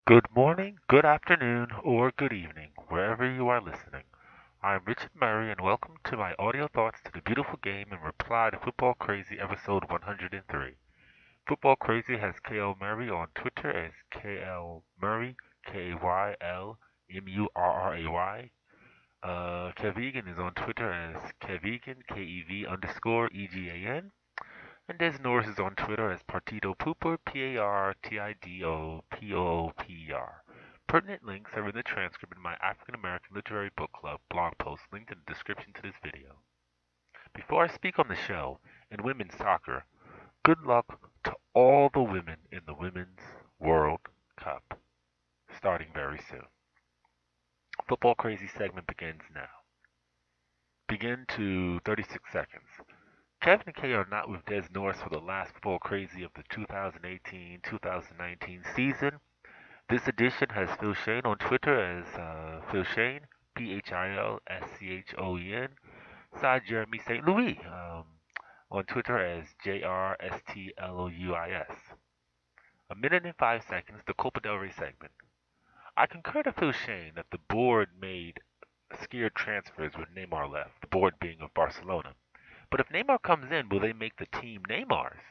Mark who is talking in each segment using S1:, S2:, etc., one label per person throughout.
S1: Good morning, good afternoon, or good evening, wherever you are listening. I'm Richard Murray, and welcome to my audio thoughts to the beautiful game in reply to Football Crazy episode 103. Football Crazy has KL Murray on Twitter as KL Murray, KYLMURRAY. Kevegan is on Twitter as Kevegan, KEV_EGAN. And Des Norris is on Twitter as Partido Pooper, PARTIDOPOOPER. Pertinent links are in the transcript in my African American Literary Book Club blog post linked in the description to this video. Before I speak on the show, in women's soccer, good luck to all the women in the Women's World Cup, starting very soon. Football Crazy segment begins now. Begin to 36 seconds. Kevin and Kay are not with Des Norris for the last Football Crazy of the 2018-2019 season. This edition has Phil Shane on Twitter as Phil Shane, PHILSCHOEN, side Jeremy St. Louis on Twitter as JRSTLOUIS. A minute and 5 seconds, the Copa del Rey segment. I concur to Phil Shane that the board made scared transfers when Neymar left, the board being of Barcelona. But if Neymar comes in, will they make the team Neymar's?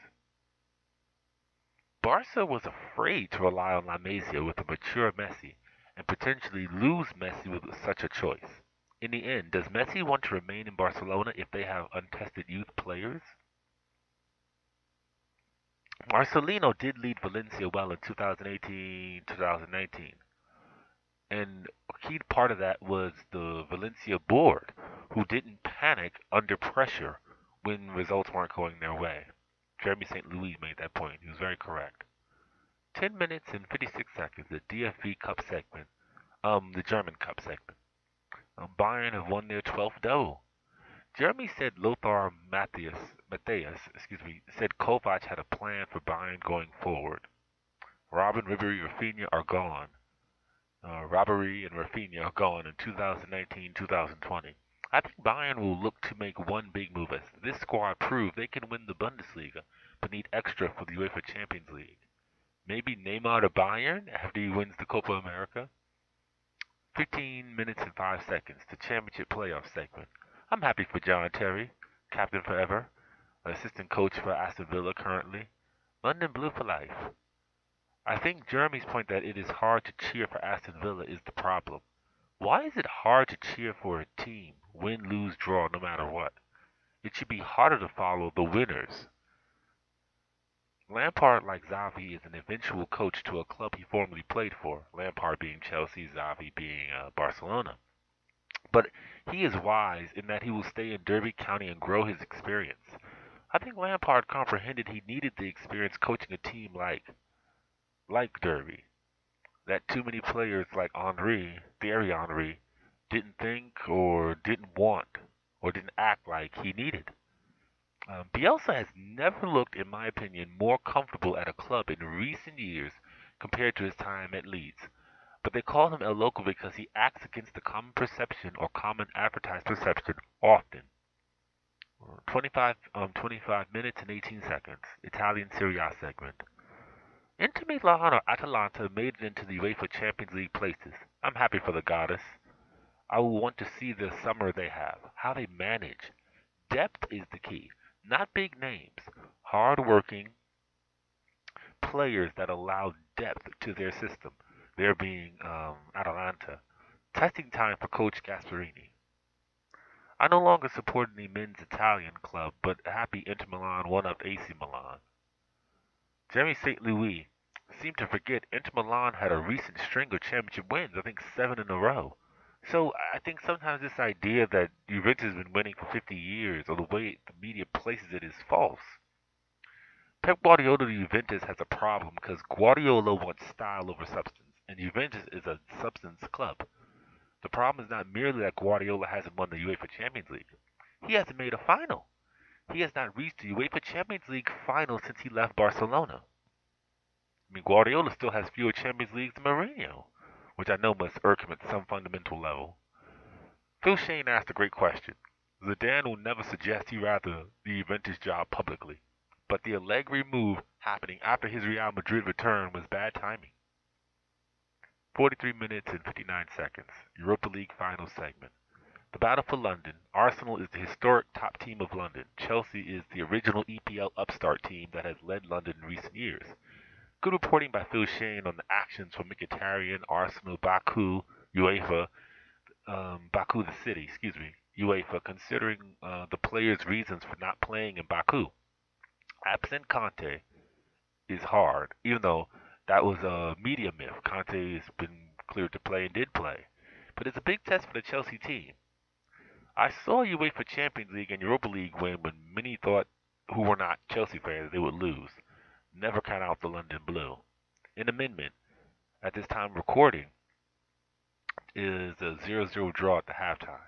S1: Barca was afraid to rely on La Masia with a mature Messi and potentially lose Messi with such a choice. In the end, does Messi want to remain in Barcelona if they have untested youth players? Marcelino did lead Valencia well in 2018-2019. And a key part of that was the Valencia board, who didn't panic under pressure when results weren't going their way. Jeremy St. Louis made that point. He was very correct. 10 minutes and 56 seconds, the DFB Cup segment. The German Cup segment. Bayern have won their 12th double. Jeremy said Lothar Matthäus, said Kovac had a plan for Bayern going forward. Robin, Ribéry, Rafinha are gone. Ribéry and Rafinha are gone in 2019-2020. I think Bayern will look to make one big move as this squad proved they can win the Bundesliga, but need extra for the UEFA Champions League. Maybe Neymar to Bayern after he wins the Copa America? 15 minutes and 5 seconds, the championship playoff segment. I'm happy for John Terry, captain forever, assistant coach for Aston Villa currently. London Blue for life. I think Jeremy's point that it is hard to cheer for Aston Villa is the problem. Why is it hard to cheer for a team, win, lose, draw, no matter what? It should be harder to follow the winners. Lampard, like Xavi, is an eventual coach to a club he formerly played for, Lampard being Chelsea, Xavi being Barcelona. But he is wise in that he will stay in Derby County and grow his experience. I think Lampard comprehended he needed the experience coaching a team like Derby. That too many players like Thierry Henry, didn't think or didn't want or didn't act like he needed. Bielsa has never looked, in my opinion, more comfortable at a club in recent years compared to his time at Leeds. But they call him El Loco because he acts against the common perception or common advertised perception often. 25 minutes and 18 seconds. Italian Serie A segment. Inter Milan or Atalanta made it into the UEFA Champions League places. I'm happy for the goddess. I will want to see the summer they have, how they manage. Depth is the key. Not big names, hard-working players that allow depth to their system. There being Atalanta. Testing time for Coach Gasparini. I no longer support any men's Italian club, but happy Inter Milan won up AC Milan. Jeremy St. Louis seemed to forget Inter Milan had a recent string of championship wins, I think 7 in a row. So I think sometimes this idea that Juventus has been winning for 50 years, or the way the media places it, is false. Pep Guardiola to Juventus has a problem because Guardiola wants style over substance, and Juventus is a substance club. The problem is not merely that Guardiola hasn't won the UEFA Champions League. He hasn't made a final. He has not reached the UEFA Champions League final since he left Barcelona. I mean, Guardiola still has fewer Champions Leagues than Mourinho, which I know must irk him at some fundamental level. Phil Shane asked a great question. Zidane will never suggest he rather the Juventus job publicly, but the Allegri move happening after his Real Madrid return was bad timing. 43 minutes and 59 seconds. Europa League final segment. The battle for London. Arsenal is the historic top team of London. Chelsea is the original EPL upstart team that has led London in recent years. Good reporting by Phil Shane on the actions from Mkhitaryan, Arsenal, Baku, UEFA, Baku the city, UEFA, considering the players' reasons for not playing in Baku. Absent Conte is hard, even though that was a media myth. Conte has been cleared to play and did play. But it's a big test for the Chelsea team. I saw UEFA Champions League and Europa League win when many thought, who were not Chelsea fans, they would lose. Never count out the London Blue. An amendment at this time recording is a 0-0 draw at the halftime.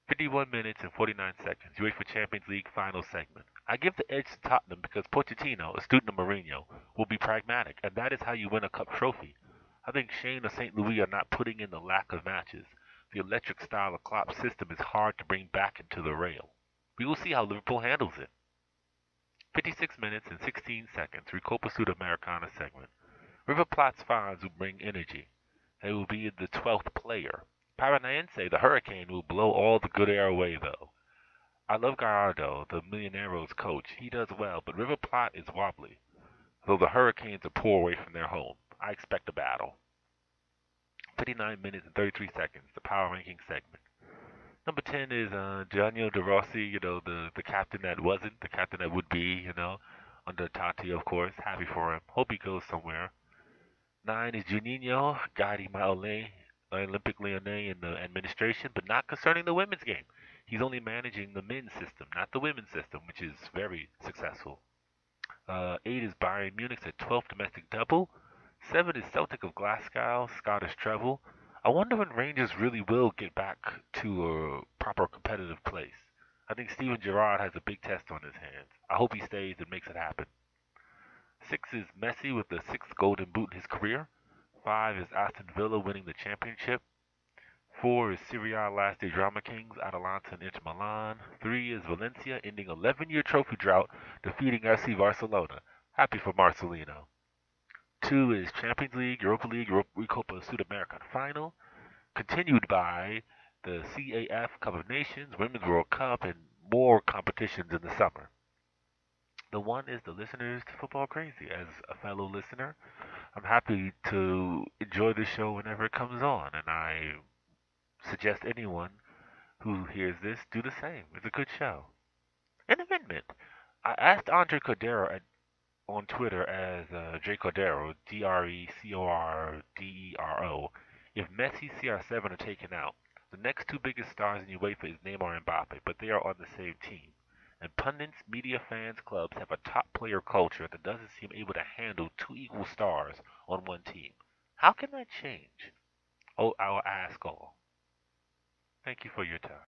S1: 51 minutes and 49 seconds. UEFA Champions League final segment. I give the edge to Tottenham because Pochettino, a student of Mourinho, will be pragmatic, and that is how you win a cup trophy. I think Shane of St. Louis are not putting in the lack of matches. The electric style of Klopp's system is hard to bring back into the rail. We will see how Liverpool handles it. 56 minutes and 16 seconds. Recopa Sudamericana segment. River Plate's fans will bring energy. They will be the 12th player. Paranaense, the Hurricane, will blow all the good air away, though. I love Gallardo, the Millonarios coach. He does well, but River Plate is wobbly, though the Hurricanes are poor away from their home. I expect a battle. 59 minutes and 33 seconds, the power ranking segment. Number 10 is Gianni De Rossi, the captain that wasn't, the captain that would be, under Tati, of course. Happy for him. Hope he goes somewhere. 9 is Juninho, guiding my Olympic Lyonnais in the administration, but not concerning the women's game. He's only managing the men's system, not the women's system, which is very successful. 8 is Bayern Munich's 12th domestic double. 7 is Celtic of Glasgow, Scottish treble. I wonder when Rangers really will get back to a proper competitive place. I think Steven Gerrard has a big test on his hands. I hope he stays and makes it happen. 6 is Messi with the 6th golden boot in his career. 5 is Aston Villa winning the championship. 4 is Serie A last day drama kings, Atalanta and Inter Milan. 3 is Valencia ending 11-year trophy drought, defeating FC Barcelona. Happy for Marcelino. 2 is Champions League, Europa League, Recopa Sudamericana final, continued by the CAF Cup of Nations, Women's World Cup, and more competitions in the summer. The one is the listeners to Football Crazy. As a fellow listener, I'm happy to enjoy the show whenever it comes on, and I suggest anyone who hears this do the same. It's a good show. An amendment. I asked Andre Cordero on Twitter as J Cordero, DRECORDERO, if Messi CR7 are taken out. The next two biggest stars in UEFA is Neymar and Mbappe, but they are on the same team. And pundits, media, fans, clubs have a top player culture that doesn't seem able to handle two equal stars on one team. How can that change? Oh, I'll ask all. Thank you for your time.